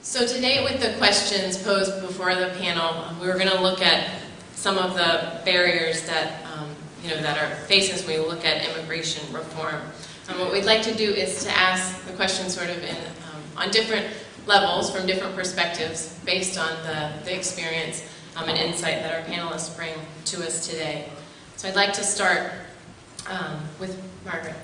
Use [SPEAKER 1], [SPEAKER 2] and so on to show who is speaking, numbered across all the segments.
[SPEAKER 1] So today, with the questions posed before the panel, we were going to look at some of the barriers that that are facing us when we look at immigration reform. What we'd like to do is to ask the questions sort of on different levels, from different perspectives, based on the experience and insight that our panelists bring to us today. So I'd like to start with Margaret.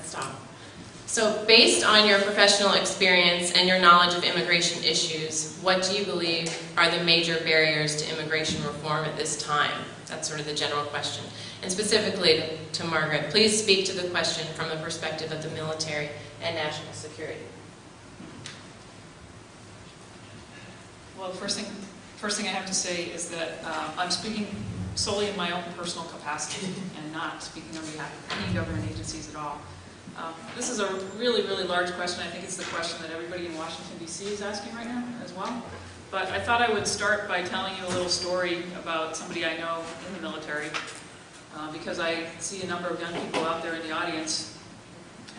[SPEAKER 1] So based on your professional experience and your knowledge of immigration issues, what do you believe are the major barriers to immigration reform at this time? That's sort of the general question. And specifically to Margaret, please speak to the question from the perspective of the military and national security.
[SPEAKER 2] Well, first thing I have to say is that I'm speaking solely in my own personal capacity and not speaking on behalf of any government agencies at all. This is a really, really large question. I think it's the question that everybody in Washington, D.C. is asking right now as well. But I thought I would start by telling you a little story about somebody I know in the military, because I see a number of young people out there in the audience,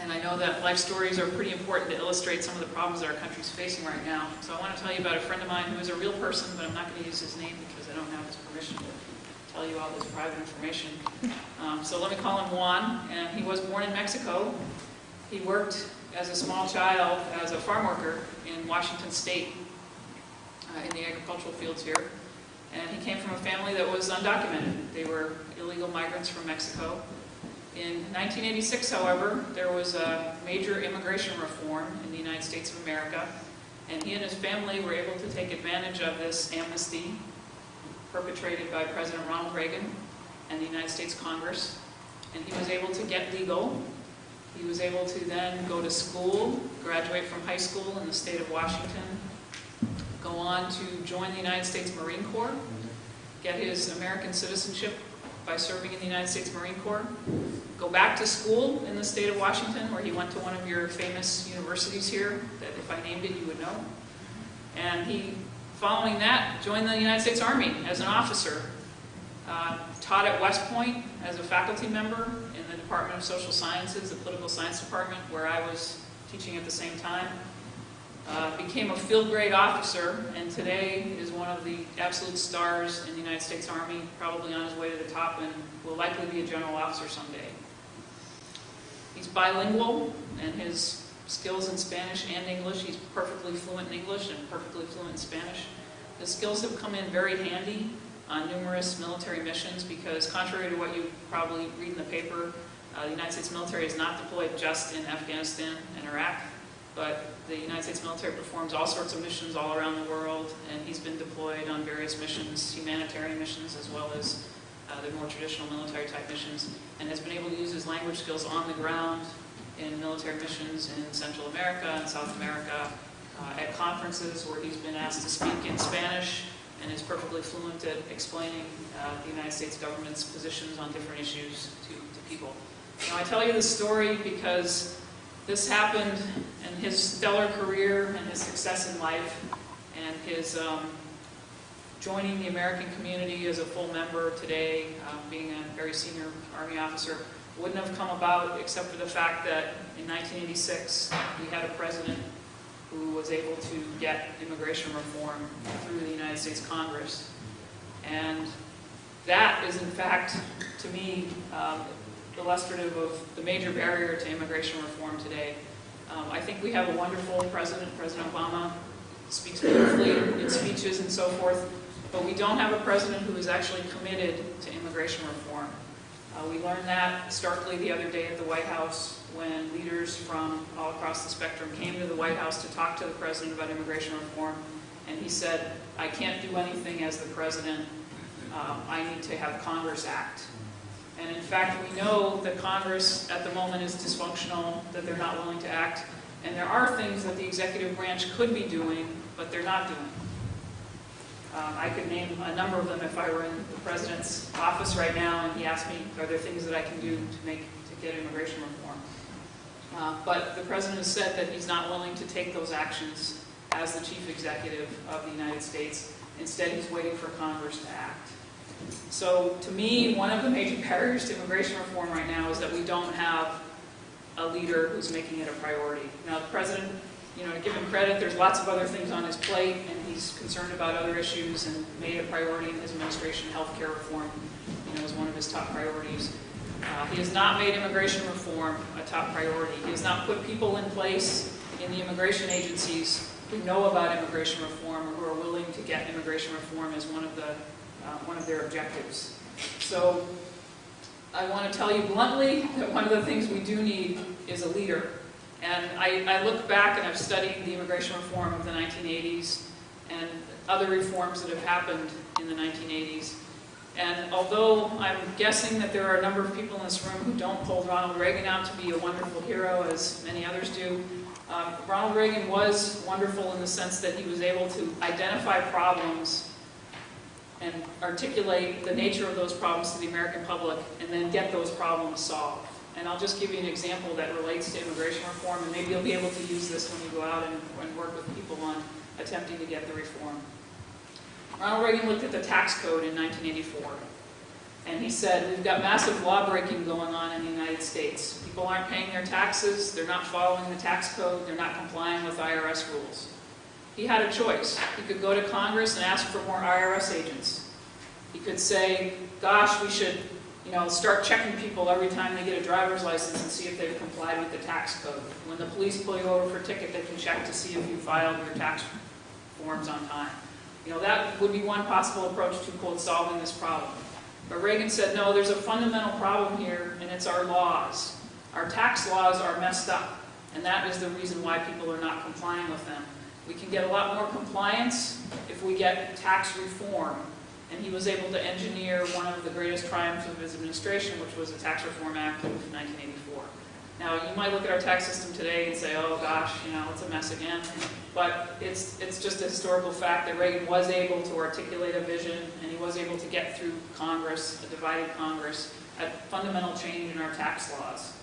[SPEAKER 2] and I know that life stories are pretty important to illustrate some of the problems that our country's facing right now. So I want to tell you about a friend of mine who is a real person, but I'm not going to use his name because I don't have his permission to tell you all this private information. So let me call him Juan, and he was born in Mexico. He worked as a small child as a farm worker in Washington State in the agricultural fields here. And he came from a family that was undocumented. They were illegal migrants from Mexico. In 1986, however, there was a major immigration reform in the United States of America, and he and his family were able to take advantage of this amnesty perpetrated by President Ronald Reagan and the United States Congress, and he was able to get legal. He was able to then go to school, graduate from high school in the state of Washington, go on to join the United States Marine Corps, get his American citizenship by serving in the United States Marine Corps, go back to school in the state of Washington, where he went to one of your famous universities here, that if I named it you would know. And he, following that, joined the United States Army as an officer, taught at West Point as a faculty member in the Department of Social Sciences, the Political Science Department, where I was teaching at the same time. Became a field grade officer, and today is one of the absolute stars in the United States Army, probably on his way to the top, and will likely be a general officer someday. He's bilingual, and his skills in Spanish and English, he's perfectly fluent in English and perfectly fluent in Spanish. His skills have come in very handy on numerous military missions, because contrary to what you probably read in the paper, the United States military is not deployed just in Afghanistan and Iraq, but the United States military performs all sorts of missions all around the world, and he's been deployed on various missions, humanitarian missions as well as the more traditional military type missions, and has been able to use his language skills on the ground in military missions in Central America and South America, at conferences where he's been asked to speak in Spanish, and is perfectly fluent at explaining the United States government's positions on different issues to people. Now, I tell you this story because this happened in his stellar career and his success in life, and his joining the American community as a full member today, being a very senior Army officer, wouldn't have come about except for the fact that in 1986 we had a president who was able to get immigration reform through the United States Congress. And that is, in fact, to me, illustrative of the major barrier to immigration reform today. I think we have a wonderful president, President Obama, speaks beautifully in speeches and so forth, but we don't have a president who is actually committed to immigration reform. We learned that starkly the other day at the White House when leaders from all across the spectrum came to the White House to talk to the president about immigration reform, and he said, "I can't do anything as the president. I need to have Congress act." And in fact, we know that Congress at the moment is dysfunctional, that they're not willing to act, and there are things that the executive branch could be doing, but they're not doing. I could name a number of them if I were in the president's office right now and he asked me, are there things that I can do to get immigration reform? But the president has said that he's not willing to take those actions as the chief executive of the United States. Instead, he's waiting for Congress to act. So to me, one of the major barriers to immigration reform right now is that we don't have a leader who's making it a priority. Now, the president to give him credit, there's lots of other things on his plate, and he's concerned about other issues and made a priority in his administration. Healthcare reform, is one of his top priorities. He has not made immigration reform a top priority. He has not put people in place in the immigration agencies who know about immigration reform or who are willing to get immigration reform as one of their objectives. So I want to tell you bluntly that one of the things we do need is a leader. And I look back and I've studied the immigration reform of the 1980s and other reforms that have happened in the 1980s. And although I'm guessing that there are a number of people in this room who don't hold Ronald Reagan out to be a wonderful hero, as many others do, Ronald Reagan was wonderful in the sense that he was able to identify problems and articulate the nature of those problems to the American public and then get those problems solved. And I'll just give you an example that relates to immigration reform, and maybe you'll be able to use this when you go out and work with people on attempting to get the reform. Ronald Reagan looked at the tax code in 1984, and he said, we've got massive law breaking going on in the United States. People aren't paying their taxes, they're not following the tax code, they're not complying with IRS rules. He had a choice. He could go to Congress and ask for more IRS agents. He could say, gosh, we should start checking people every time they get a driver's license and see if they've complied with the tax code. When the police pull you over for a ticket, they can check to see if you filed your tax forms on time. That would be one possible approach to, quote, solving this problem. But Reagan said, no, there's a fundamental problem here, and it's our laws. Our tax laws are messed up, and that is the reason why people are not complying with them. We can get a lot more compliance if we get tax reform. And he was able to engineer one of the greatest triumphs of his administration, which was the Tax Reform Act of 1984. Now, you might look at our tax system today and say, oh gosh, it's a mess again. But it's just a historical fact that Reagan was able to articulate a vision, and he was able to get through Congress, a divided Congress, a fundamental change in our tax laws.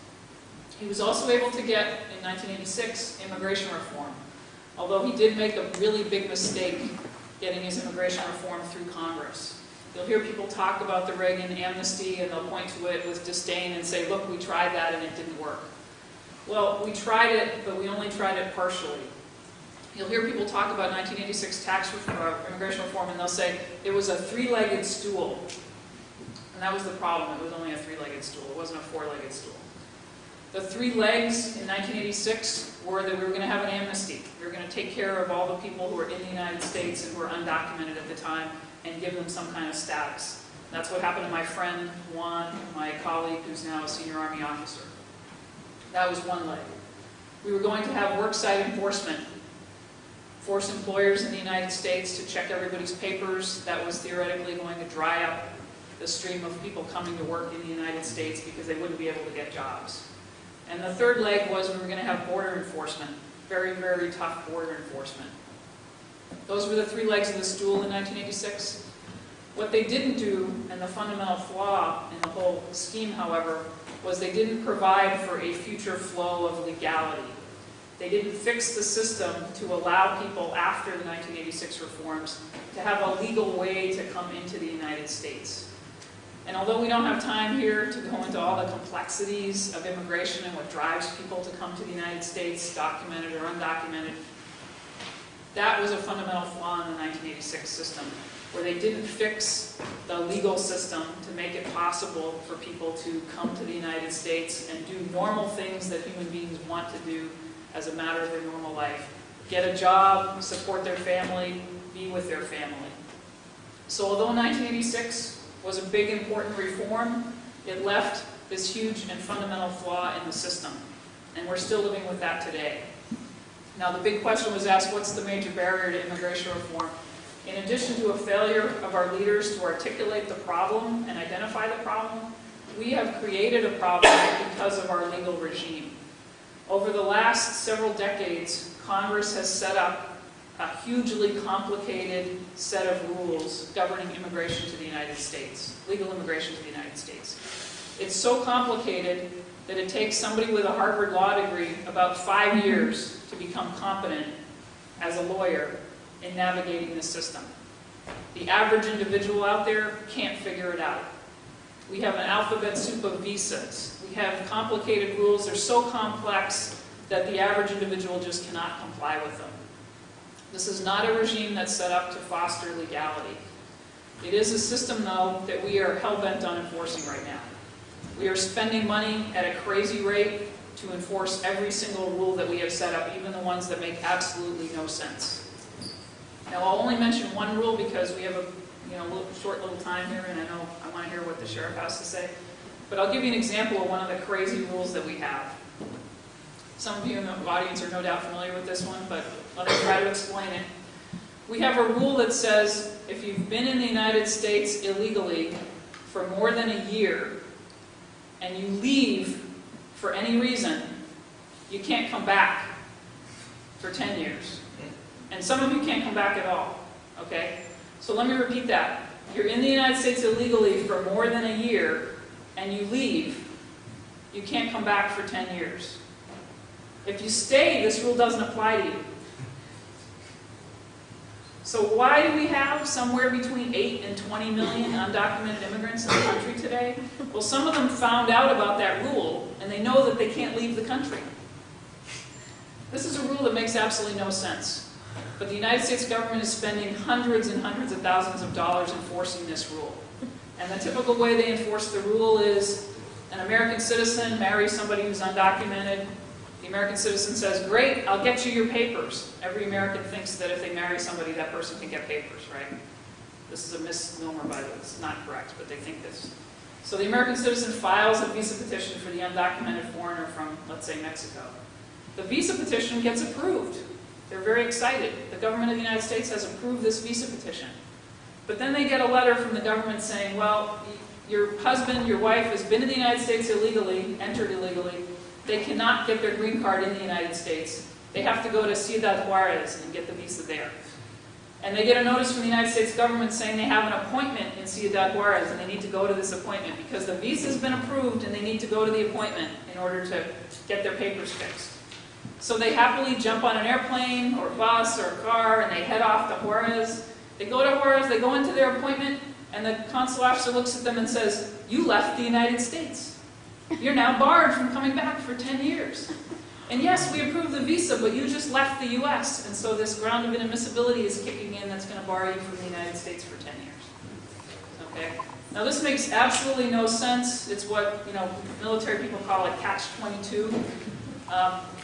[SPEAKER 2] He was also able to get, in 1986, immigration reform. Although he did make a really big mistake getting his immigration reform through Congress. You'll hear people talk about the Reagan amnesty, and they'll point to it with disdain and say, look, we tried that and it didn't work. Well, we tried it, but we only tried it partially. You'll hear people talk about 1986 immigration reform, and they'll say it was a three-legged stool. And that was the problem. It was only a three-legged stool. It wasn't a four-legged stool. The three legs in 1986 were that we were going to have an amnesty. We were going to take care of all the people who were in the United States and who were undocumented at the time and give them some kind of status. That's what happened to my friend Juan, my colleague who's now a senior Army officer. That was one leg. We were going to have worksite enforcement. Force employers in the United States to check everybody's papers. That was theoretically going to dry up the stream of people coming to work in the United States because they wouldn't be able to get jobs. And the third leg was we were going to have border enforcement, very, very tough border enforcement. Those were the three legs of the stool in 1986. What they didn't do, and the fundamental flaw in the whole scheme, however, was they didn't provide for a future flow of legality. They didn't fix the system to allow people after the 1986 reforms to have a legal way to come into the United States. And although we don't have time here to go into all the complexities of immigration and what drives people to come to the United States, documented or undocumented, that was a fundamental flaw in the 1986 system, where they didn't fix the legal system to make it possible for people to come to the United States and do normal things that human beings want to do as a matter of their normal life. Get a job, support their family, be with their family. So although 1986 was a big, important reform, it left this huge and fundamental flaw in the system. And we're still living with that today. Now, the big question was asked, what's the major barrier to immigration reform? In addition to a failure of our leaders to articulate the problem and identify the problem, we have created a problem because of our legal regime. Over the last several decades, Congress has set up a hugely complicated set of rules governing immigration to the United States, legal immigration to the United States. It's so complicated that it takes somebody with a Harvard law degree about 5 years to become competent as a lawyer in navigating this system. The average individual out there can't figure it out. We have an alphabet soup of visas. We have complicated rules. They're so complex that the average individual just cannot comply with them. This is not a regime that's set up to foster legality. It is a system, though, that we are hell-bent on enforcing right now. We are spending money at a crazy rate to enforce every single rule that we have set up, even the ones that make absolutely no sense. Now, I'll only mention one rule because we have a short little time here, and I know I want to hear what the sheriff has to say. But I'll give you an example of one of the crazy rules that we have. Some of you in the audience are no doubt familiar with this one, but let me try to explain it. We have a rule that says if you've been in the United States illegally for more than a year and you leave for any reason, you can't come back for 10 years. And some of you can't come back at all, okay? So let me repeat that. You're in the United States illegally for more than a year and you leave, you can't come back for 10 years. If you stay, this rule doesn't apply to you. So why do we have somewhere between 8 and 20 million undocumented immigrants in the country today? Well, some of them found out about that rule, and they know that they can't leave the country. This is a rule that makes absolutely no sense. But the United States government is spending hundreds and hundreds of thousands of dollars enforcing this rule. And the typical way they enforce the rule is an American citizen marries somebody who's undocumented. The American citizen says, great, I'll get you your papers. Every American thinks that if they marry somebody, that person can get papers, right? This is a misnomer, by the way. It's not correct, but they think this. So the American citizen files a visa petition for the undocumented foreigner from, let's say, Mexico. The visa petition gets approved. They're very excited. The government of the United States has approved this visa petition. But then they get a letter from the government saying, well, your husband, your wife has been in the United States illegally, entered illegally. They cannot get their green card in the United States. They have to go to Ciudad Juarez and get the visa there. And they get a notice from the United States government saying they have an appointment in Ciudad Juarez and they need to go to this appointment because the visa's been approved and they need to go to the appointment in order to get their papers fixed. So they happily jump on an airplane or bus or car and they head off to Juarez. They go to Juarez, they go into their appointment, and the consul officer looks at them and says, you left the United States. You're now barred from coming back for 10 years. And yes, we approved the visa, but you just left the U.S., and so this ground of inadmissibility is kicking in that's going to bar you from the United States for 10 years. Okay? Now this makes absolutely no sense. It's what military people call a catch-22.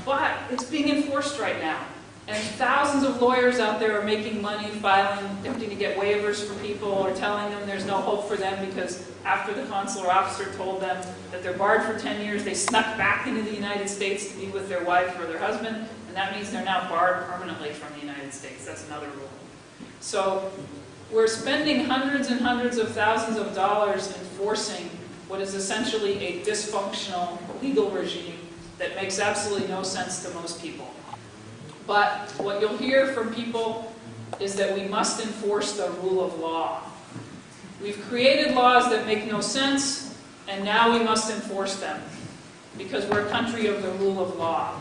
[SPEAKER 2] But it's being enforced right now. And thousands of lawyers out there are making money attempting to get waivers for people or telling them there's no hope for them because after the consular officer told them that they're barred for 10 years, they snuck back into the United States to be with their wife or their husband, and that means they're now barred permanently from the United States. That's another rule. So we're spending hundreds and hundreds of thousands of dollars enforcing what is essentially a dysfunctional legal regime that makes absolutely no sense to most people. But what you'll hear from people is that we must enforce the rule of law. We've created laws that make no sense, and now we must enforce them, because we're a country of the rule of law.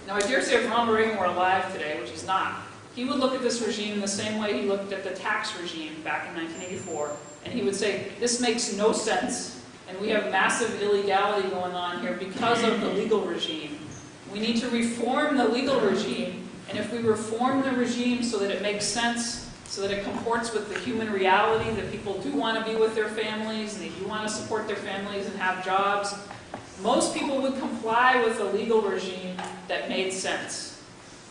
[SPEAKER 2] Now, I dare say if Ronald Reagan were alive today, which he's not, he would look at this regime the same way he looked at the tax regime back in 1984, and he would say, this makes no sense, and we have massive illegality going on here because of the legal regime. We need to reform the legal regime, and if we reform the regime so that it makes sense, so that it comports with the human reality that people do want to be with their families, and they do want to support their families and have jobs, most people would comply with a legal regime that made sense.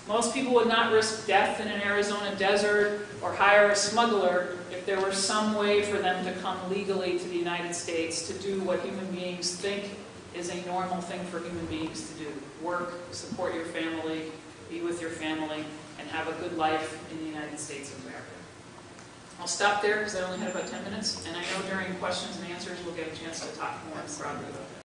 [SPEAKER 2] Most people would not risk death in an Arizona desert or hire a smuggler if there were some way for them to come legally to the United States to do what human beings think is a normal thing for human beings to do. Work, support your family, be with your family, and have a good life in the United States of America. I'll stop there because I only had about 10 minutes, and I know during questions and answers we'll get a chance to talk more broadly about that.